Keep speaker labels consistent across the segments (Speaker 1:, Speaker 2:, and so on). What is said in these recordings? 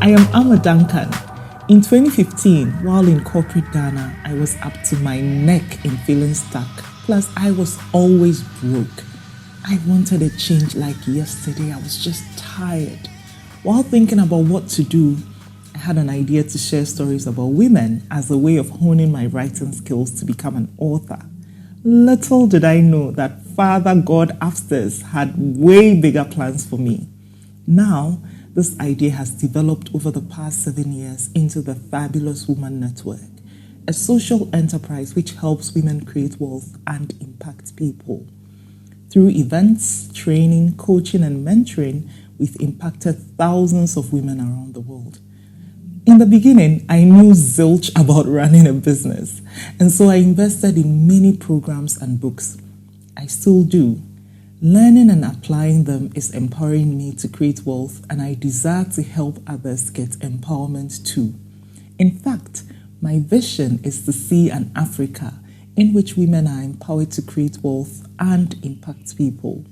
Speaker 1: I am Amma Duncan. In 2015, while in corporate Ghana, I was up to my neck in feeling stuck. Plus, I was always broke. I wanted a change like yesterday. I was just tired. While thinking about what to do, I had an idea to share stories about women as a way of honing my writing skills to become an author. Little did I know that Father God upstairs had way bigger plans for me. Now, this idea has developed over the past 7 years into the Fabulous Woman Network, a social enterprise which helps women create wealth and impact people. Through events, training, coaching, and mentoring, we've impacted thousands of women around the world. In the beginning, I knew zilch about running a business, and so I invested in many programs and books. I still do. Learning and applying them is empowering me to create wealth, and I desire to help others get empowerment too. In fact, my vision is to see an Africa in which women are empowered to create wealth and impact people.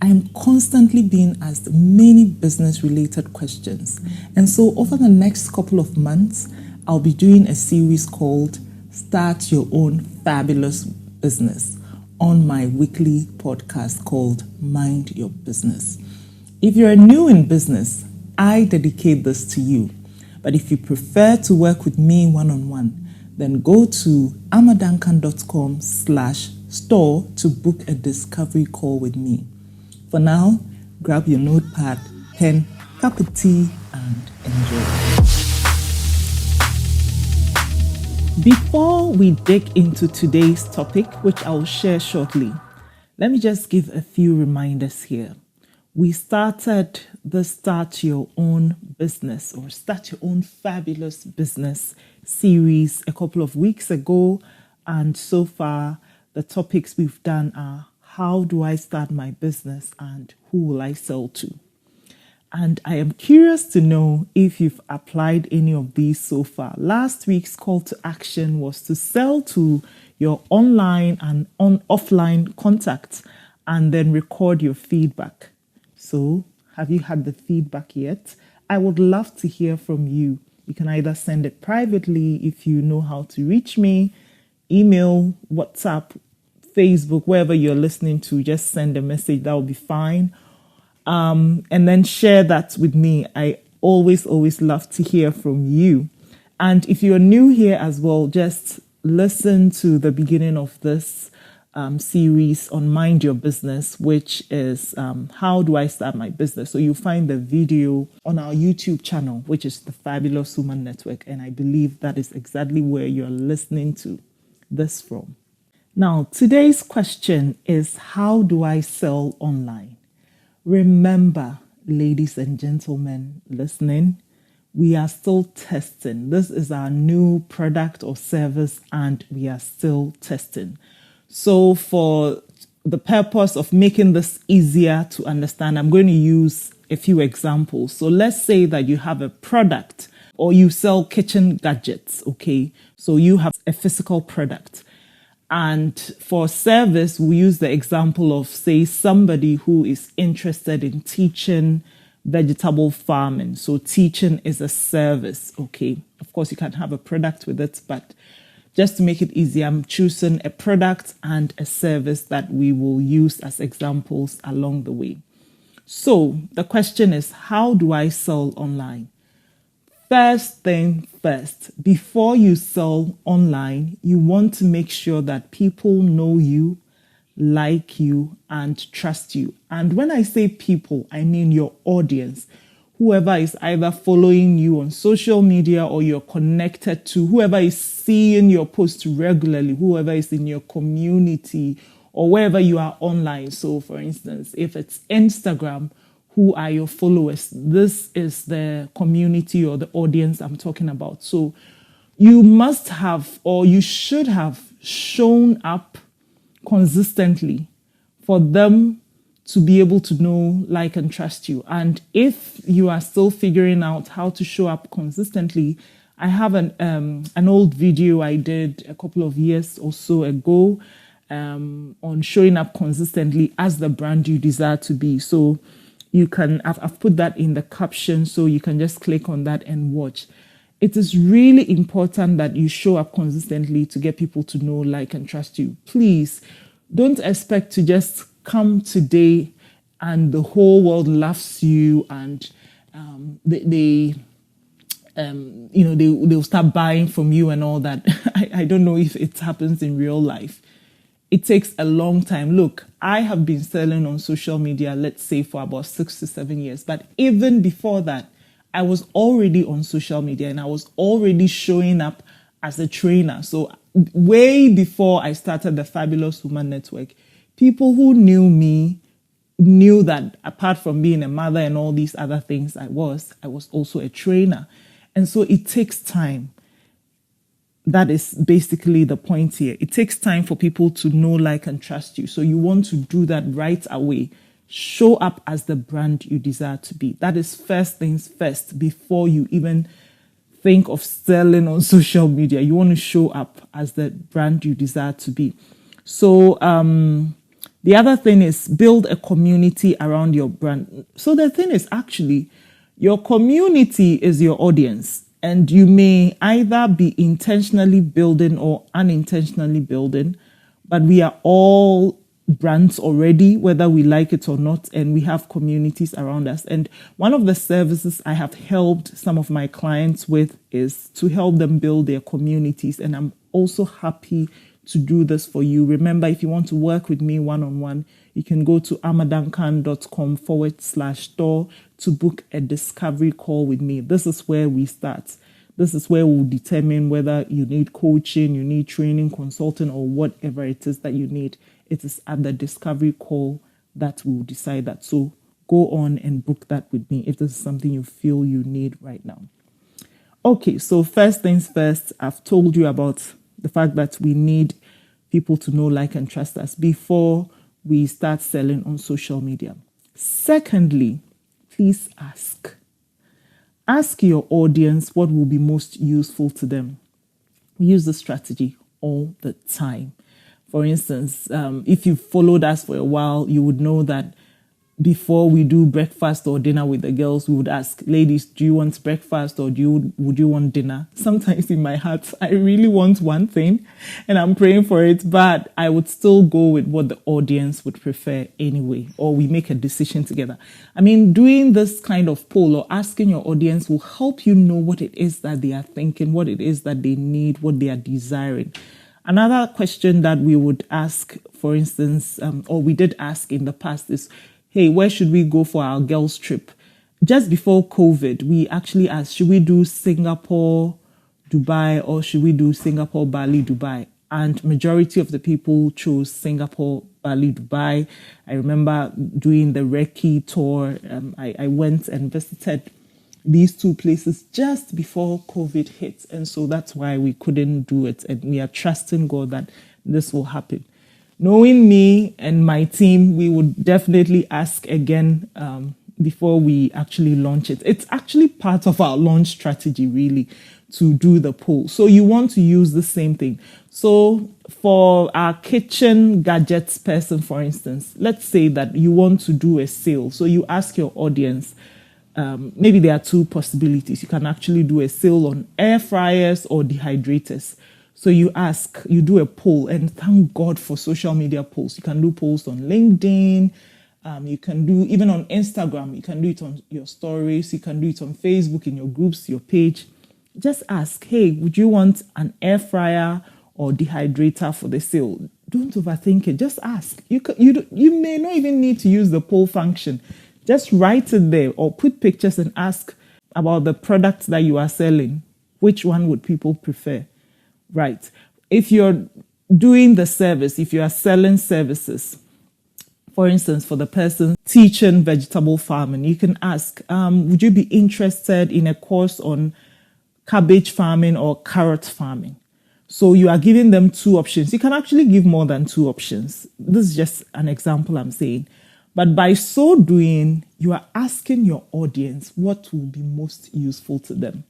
Speaker 1: I am constantly being asked many business-related questions, and so over the next couple of months, I'll be doing a series called Start Your Own Fabulous Business on my weekly podcast called Mind Your Business. If you're new in business, I dedicate this to you. But if you prefer to work with me one-on-one, then go to amaduncan.com/store to book a discovery call with me. For now, grab your notepad, pen, cup of tea, and enjoy. Before we dig into today's topic, which I will share shortly, let me just give a few reminders here. We started the Start Your Own Business or Start Your Own Fabulous Business series a couple of weeks ago, and so far the topics we've done are how do I start my business and who will I sell to? And I am curious to know if you've applied any of these so far. Last week's call to action was to sell to your online and offline contacts and then record your feedback. So, have you had the feedback yet? I would love to hear from you. You can either send it privately if you know how to reach me, email, WhatsApp, Facebook, wherever you're listening to, just send a message. That will be fine. And then share that with me. I always love to hear from you. And if you're new here as well, just listen to the beginning of this series on Mind Your Business, which is how do I start my business? So you'll find the video on our YouTube channel, which is the Fabulous Woman Network. And I believe that is exactly where you're listening to this from. Now, today's question is, how do I sell online? Remember, ladies and gentlemen listening, we are still testing. This is our new product or service, and we are still testing. So for the purpose of making this easier to understand, I'm going to use a few examples. So let's say that you have a product or you sell kitchen gadgets, okay? So you have a physical product. And for service, we use the example of, say, somebody who is interested in teaching vegetable farming. So teaching is a service, okay? Of course, you can have a product with it, but just to make it easy, I'm choosing a product and a service that we will use as examples along the way. So the question is, how do I sell online? First thing first, before you sell online, you want to make sure that people know you, like you, and trust you. And when I say people, I mean your audience. Whoever is either following you on social media or you're connected to, whoever is seeing your posts regularly, whoever is in your community or wherever you are online. So for instance, if it's Instagram, who are your followers? This is the community or the audience I'm talking about. So you must have, or you should have, shown up consistently for them to be able to know, like, and trust you. And if you are still figuring out how to show up consistently, I have an old video I did a couple of years or so ago on showing up consistently as the brand you desire to be. So I've put that in the caption, so you can just click on that and watch. It is really important that you show up consistently to get people to know, like, and trust you. Please don't expect to just come today and the whole world loves you, and they'll start buying from you and all that. I don't know if it happens in real life. It takes a long time. Look, I have been selling on social media, let's say, for about 6 to 7 years. But even before that, I was already on social media and I was already showing up as a trainer. So way before I started the Fabulous Woman Network, people who knew me knew that apart from being a mother and all these other things I was also a trainer. And so it takes time. That is basically the point here. It takes time for people to know, like, and trust you. So you want to do that right away. Show up as the brand you desire to be. That is first things first before you even think of selling on social media. You want to show up as the brand you desire to be. So the other thing is build a community around your brand. So the thing is, actually, your community is your audience. And you may either be intentionally building or unintentionally building, but we are all brands already, whether we like it or not, and we have communities around us. And one of the services I have helped some of my clients with is to help them build their communities. And I'm also happy to do this for you. Remember, if you want to work with me one-on-one, you can go to amadankan.com/store to book a discovery call with me. This is where we start. This is where we'll determine whether you need coaching, you need training, consulting, or whatever it is that you need. It is at the discovery call that we'll decide that. So go on and book that with me if this is something you feel you need right now. Okay, so first things first, I've told you about the fact that we need people to know, like, and trust us before we start selling on social media. Secondly, please ask. Ask your audience what will be most useful to them. We use this strategy all the time. For instance, if you've followed us for a while, you would know that before we do breakfast or dinner with the girls, we would ask, ladies, do you want breakfast or would you want dinner? Sometimes in my heart, I really want one thing and I'm praying for it, but I would still go with what the audience would prefer anyway, or we make a decision together. I mean, doing this kind of poll or asking your audience will help you know what it is that they are thinking, what it is that they need, what they are desiring. Another question that we would ask, for instance, or we did ask in the past is, hey, where should we go for our girls' trip? Just before COVID, we actually asked, should we do Singapore, Dubai, or should we do Singapore, Bali, Dubai? And majority of the people chose Singapore, Bali, Dubai. I remember doing the Recce tour. I went and visited these two places just before COVID hit. And so that's why we couldn't do it. And we are trusting God that this will happen. Knowing me and my team, we would definitely ask again before we actually launch it. It's actually part of our launch strategy, really, to do the poll. So you want to use the same thing. So for our kitchen gadgets person, for instance, let's say that you want to do a sale. So you ask your audience, maybe there are two possibilities. You can actually do a sale on air fryers or dehydrators. So you do a poll, and thank God for social media polls. You can do polls on LinkedIn. You can do even on Instagram. You can do it on your stories. You can do it on Facebook, in your groups, your page. Just ask, hey, would you want an air fryer or dehydrator for the sale? Don't overthink it. Just ask. You may not even need to use the poll function. Just write it there or put pictures and ask about the products that you are selling. Which one would people prefer? Right. If you're doing the service, if you are selling services, for instance, for the person teaching vegetable farming, you can ask, would you be interested in a course on cabbage farming or carrot farming? So you are giving them two options. You can actually give more than two options. This is just an example I'm saying. But by so doing, you are asking your audience what will be most useful to them.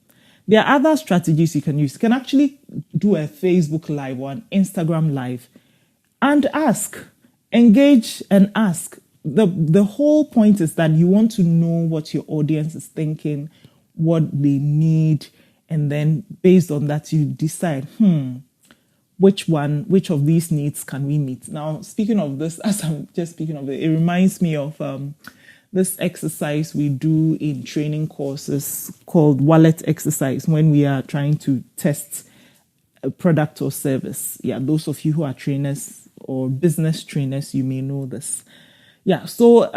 Speaker 1: There are other strategies you can use. You can actually do a Facebook Live or an Instagram Live and ask, engage and ask. the whole point is that you want to know what your audience is thinking, what they need, and then based on that you decide, which of these needs can we meet? Now, speaking of this, as I'm just speaking of it, it reminds me of this exercise we do in training courses called wallet exercise when we are trying to test a product or service. Yeah, those of you who are trainers or business trainers, you may know this. Yeah, so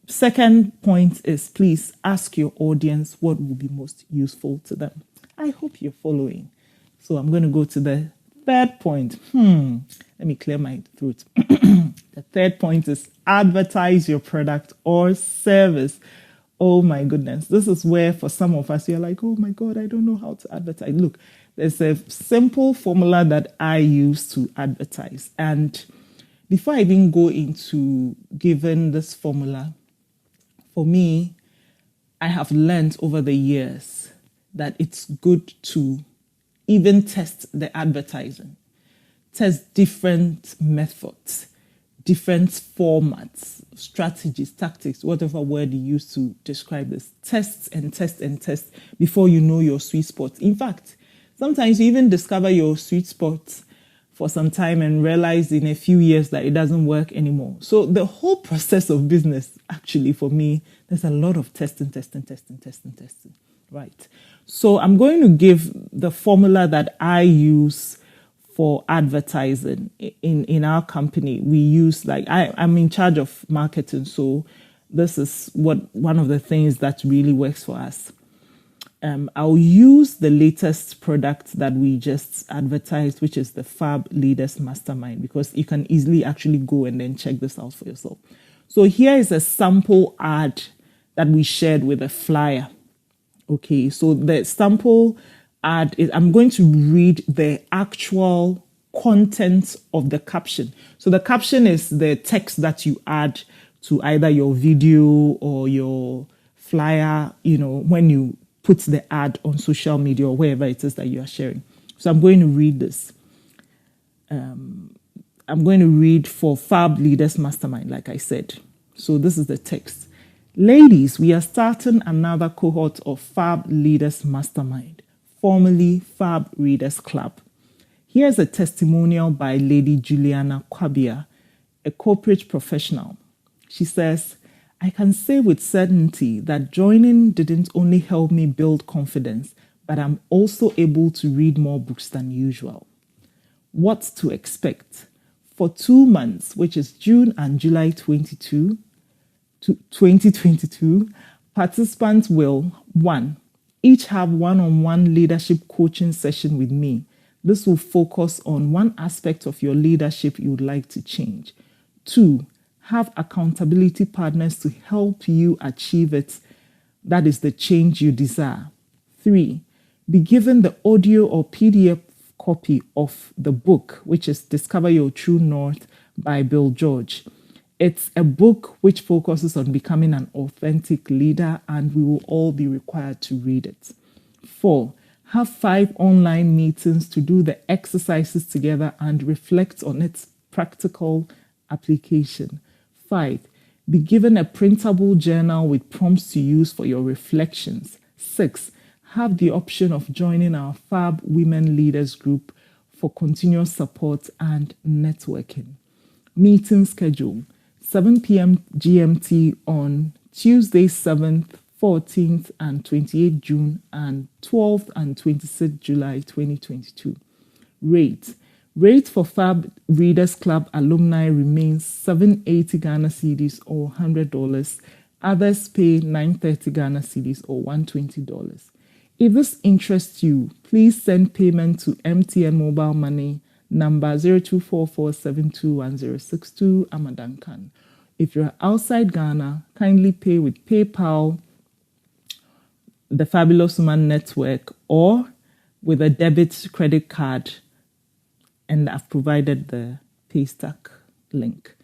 Speaker 1: second point is please ask your audience what will be most useful to them. I hope you're following. So I'm going to go to the third point. Let me clear my throat. The third point is advertise your product or service. Oh my goodness. This is where for some of us, you're like, oh my God, I don't know how to advertise. Look, there's a simple formula that I use to advertise. And before I even go into giving this formula, for me, I have learned over the years that it's good to even test the advertising, test different methods, different formats, strategies, tactics, whatever word you use to describe this. Test and test and test before you know your sweet spot. In fact, sometimes you even discover your sweet spot for some time and realize in a few years that it doesn't work anymore. So the whole process of business, actually, for me, there's a lot of testing, right? So I'm going to give the formula that I use for advertising in our company. We use, like, I'm in charge of marketing, so this is one of the things that really works for us. I'll use the latest product that we just advertised, which is the Fab Leaders Mastermind, because you can easily actually go and then check this out for yourself. So here is a sample ad that we shared with a flyer. Okay, so the sample ad is, I'm going to read the actual content of the caption. So the caption is the text that you add to either your video or your flyer, when you put the ad on social media or wherever it is that you are sharing. So I'm going to read this. I'm going to read for Fab Leaders Mastermind, like I said. So this is the text. Ladies, we are starting another cohort of Fab Leaders Mastermind, formerly Fab Readers Club. Here's a testimonial by Lady Juliana Kwabia, a corporate professional. She says, I can say with certainty that joining didn't only help me build confidence, but I'm also able to read more books than usual. What to expect? For 2 months, which is June and July 2022, participants will, 1, each have one-on-one leadership coaching session with me. This will focus on one aspect of your leadership you would like to change. 2, have accountability partners to help you achieve it. That is the change you desire. 3, be given the audio or PDF copy of the book, which is Discover Your True North by Bill George. It's a book which focuses on becoming an authentic leader, and we will all be required to read it. 4, have 5 online meetings to do the exercises together and reflect on its practical application. 5, be given a printable journal with prompts to use for your reflections. 6, have the option of joining our Fab Women Leaders group for continuous support and networking. Meeting schedule: 7 p.m. GMT on Tuesday 7th, 14th, and 28th June, and 12th and 26th July 2022. Rate for Fab Readers Club alumni remains 780 Ghana cedis or $100. Others pay 930 Ghana cedis or $120. If this interests you, please send payment to MTN Mobile Money number 0244721062 Amadankan. If you're outside Ghana, kindly pay with PayPal, the Fabulous Woman Network, or with a debit credit card. And I've provided the Paystack link.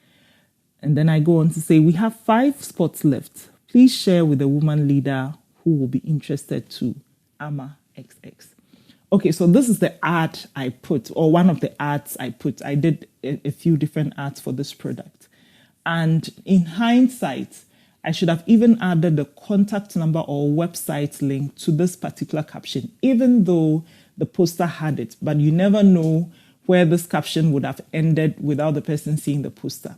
Speaker 1: And then I go on to say, we have 5 spots left. Please share with a woman leader who will be interested too. Ama XX. Okay, so this is the ad I put, or one of the ads I put. I did a few different ads for this product. And in hindsight, I should have even added the contact number or website link to this particular caption, even though the poster had it. But you never know where this caption would have ended without the person seeing the poster.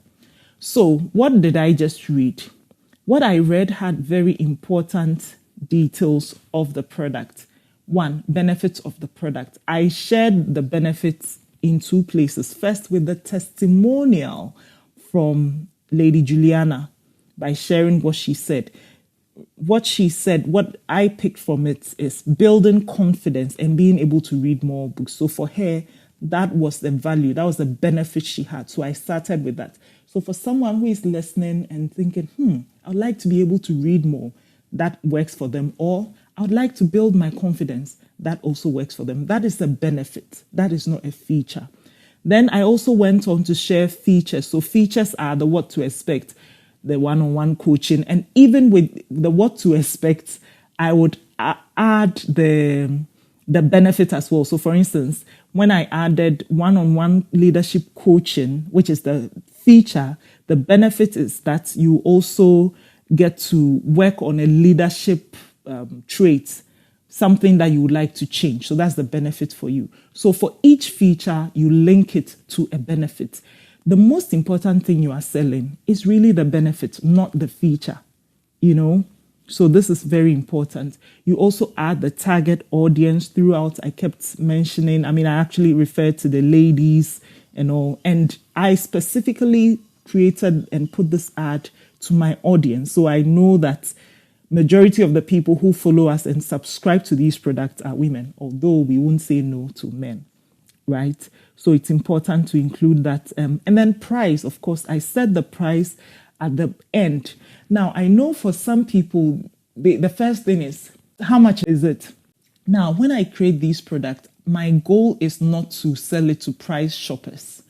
Speaker 1: So what did I just read? What I read had very important details of the product. One, benefits of the product. I shared the benefits in two places. First, with the testimonial from Lady Juliana by sharing what she said. What she said, what I picked from it is building confidence and being able to read more books. So for her, that was the value, that was the benefit she had. So I started with that. So for someone who is listening and thinking, I'd like to be able to read more, that works for them. Or I would like to build my confidence, that also works for them. That is the benefit. That is not a feature. Then I also went on to share features. So features are the what to expect, the one-on-one coaching. And even with the what to expect, I would add the benefit as well. So for instance, when I added one-on-one leadership coaching, which is the feature, the benefit is that you also get to work on a leadership trait, something that you would like to change. So that's the benefit for you. So for each feature, you link it to a benefit. The most important thing you are selling is really the benefit, not the feature, So this is very important. You also add the target audience throughout. I kept mentioning, I actually referred to the ladies and all. And I specifically created and put this ad to my audience. So I know that majority of the people who follow us and subscribe to these products are women, although we won't say no to men, right? So it's important to include that. And then price, of course, I set the price at the end. Now, I know for some people, the first thing is, how much is it? Now, when I create these products, my goal is not to sell it to price shoppers.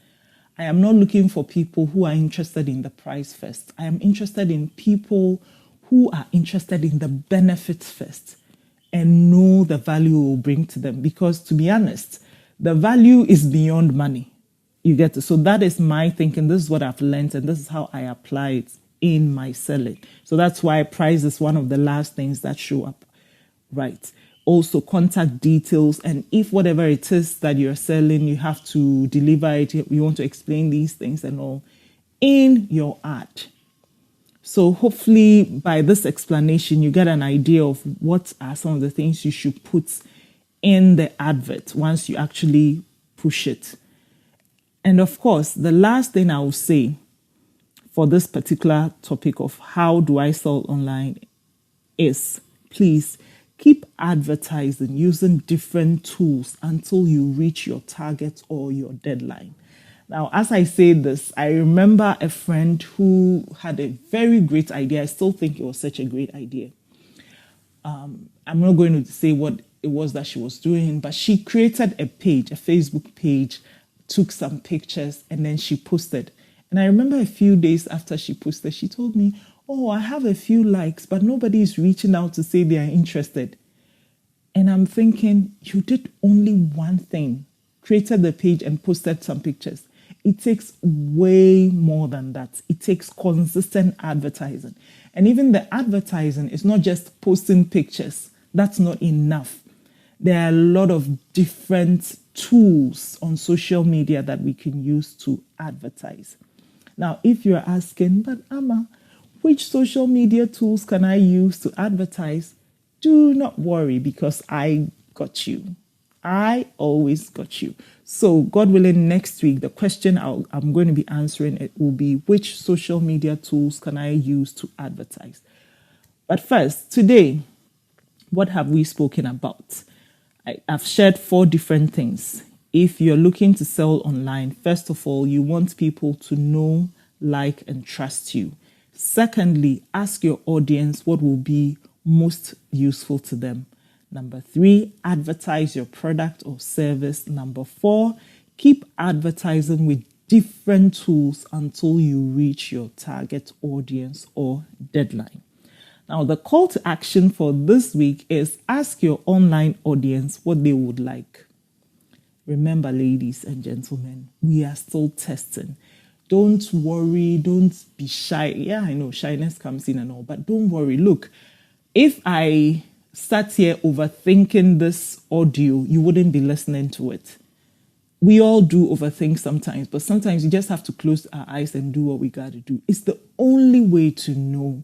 Speaker 1: I am not looking for people who are interested in the price first. I am interested in people who are interested in the benefits first and know the value it will bring to them. Because to be honest, the value is beyond money. You get it? So that is my thinking. This is what I've learned and this is how I apply it in my selling. So that's why price is one of the last things that show up, right? Also contact details. And if whatever it is that you're selling, you have to deliver it, you want to explain these things and all in your ad. So hopefully by this explanation, you get an idea of what are some of the things you should put in the advert once you actually push it. And of course, the last thing I will say for this particular topic of how do I sell online is please keep advertising using different tools until you reach your target or your deadline. Now, as I say this, I remember a friend who had a very great idea. I still think it was such a great idea. I'm not going to say what it was that she was doing, but she created a page, a Facebook page, took some pictures, and then she posted. And I remember a few days after she posted, she told me, oh, I have a few likes, but nobody is reaching out to say they are interested. And I'm thinking, you did only one thing, created the page and posted some pictures. It takes way more than that. It takes consistent advertising. And even the advertising is not just posting pictures. That's not enough. There are a lot of different tools on social media that we can use to advertise. Now, if you're asking, but Amma, which social media tools can I use to advertise? Do not worry because I got you. I always got you. So God willing, next week, the question I'm going to be answering it will be, which social media tools can I use to advertise? But first, today, what have we spoken about? I've shared 4 different things. If you're looking to sell online, first of all, you want people to know, like, and trust you. Secondly, ask your audience what will be most useful to them. Number 3, advertise your product or service. Number 4, keep advertising with different tools until you reach your target audience or deadline. Now, the call to action for this week is ask your online audience what they would like. Remember, ladies and gentlemen, we are still testing. Don't worry. Don't be shy. Yeah, I know shyness comes in and all, but don't worry. Look, if I sat here overthinking this audio, you wouldn't be listening to it. We all do overthink sometimes, but sometimes you just have to close our eyes and do what we got to do. It's the only way to know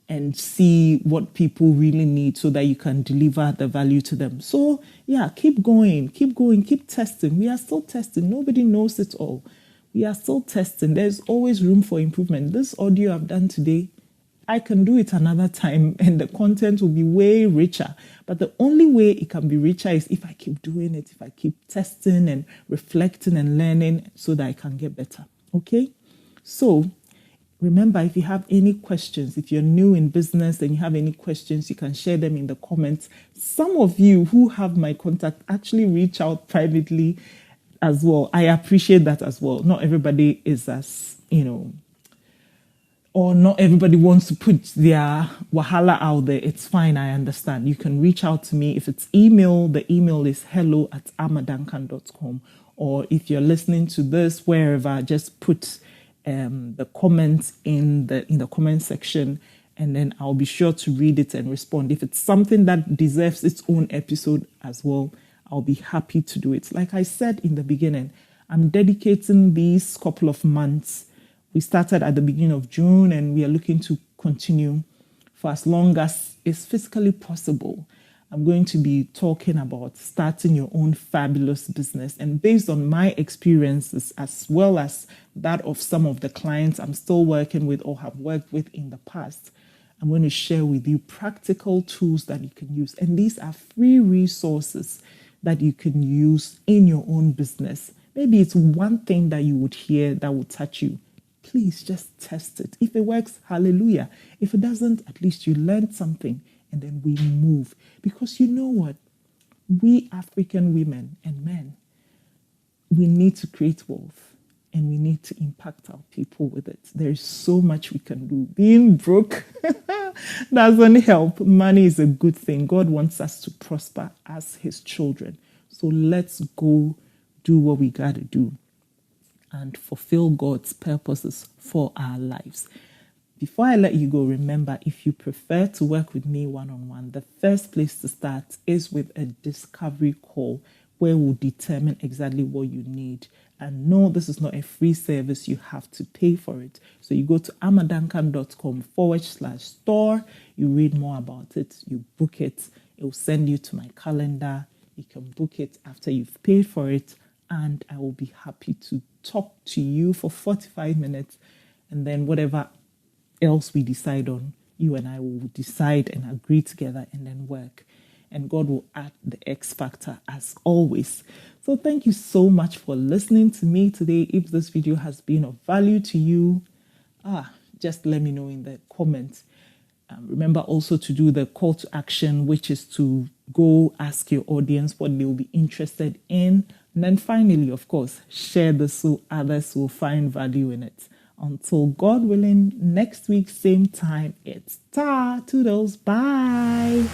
Speaker 1: and see what people really need so that you can deliver the value to them. So, yeah, keep going, keep testing. We are still testing. Nobody knows it all. We are still testing. There's always room for improvement. This audio I've done today, I can do it another time and the content will be way richer. But the only way it can be richer is if I keep doing it, if I keep testing and reflecting and learning so that I can get better. Okay? So remember, if you have any questions, if you're new in business and you have any questions, you can share them in the comments. Some of you who have my contact actually reach out privately as well. I appreciate that as well. Not everybody is as, or not everybody wants to put their wahala out there. It's fine, I understand. You can reach out to me. If it's email, the email is hello@amadankan.com. Or if you're listening to this wherever, just put the comments in the comment section, and then I'll be sure to read it and respond. If it's something that deserves its own episode as well, I'll be happy to do it. Like I said in the beginning, I'm dedicating these couple of months. We started at the beginning of June and we are looking to continue for as long as is physically possible. I'm going to be talking about starting your own fabulous business. And based on my experiences, as well as that of some of the clients I'm still working with or have worked with in the past, I'm going to share with you practical tools that you can use. And these are free resources that you can use in your own business. Maybe it's one thing that you would hear that would touch you. Please just test it. If it works, hallelujah. If it doesn't, at least you learned something and then we move. Because you know what? We African women and men, we need to create wealth and we need to impact our people with it. There's so much we can do. Being broke doesn't help. Money is a good thing. God wants us to prosper as his children. So let's go do what we got to do and fulfill God's purposes for our lives. Before I let you go, remember, if you prefer to work with me one-on-one, the first place to start is with a discovery call where we'll determine exactly what you need. And no, this is not a free service. You have to pay for it. So you go to amadankan.com/store. You read more about it. You book it. It will send you to my calendar. You can book it after you've paid for it. And I will be happy to talk to you for 45 minutes. And then whatever else we decide on, you and I will decide and agree together and then work. And God will add the X factor as always. So thank you so much for listening to me today. If this video has been of value to you, just let me know in the comments. Remember also to do the call to action, which is to go ask your audience what they will be interested in. And then finally, of course, share this so others will find value in it. Until God willing, next week, same time, it's toodles. Bye.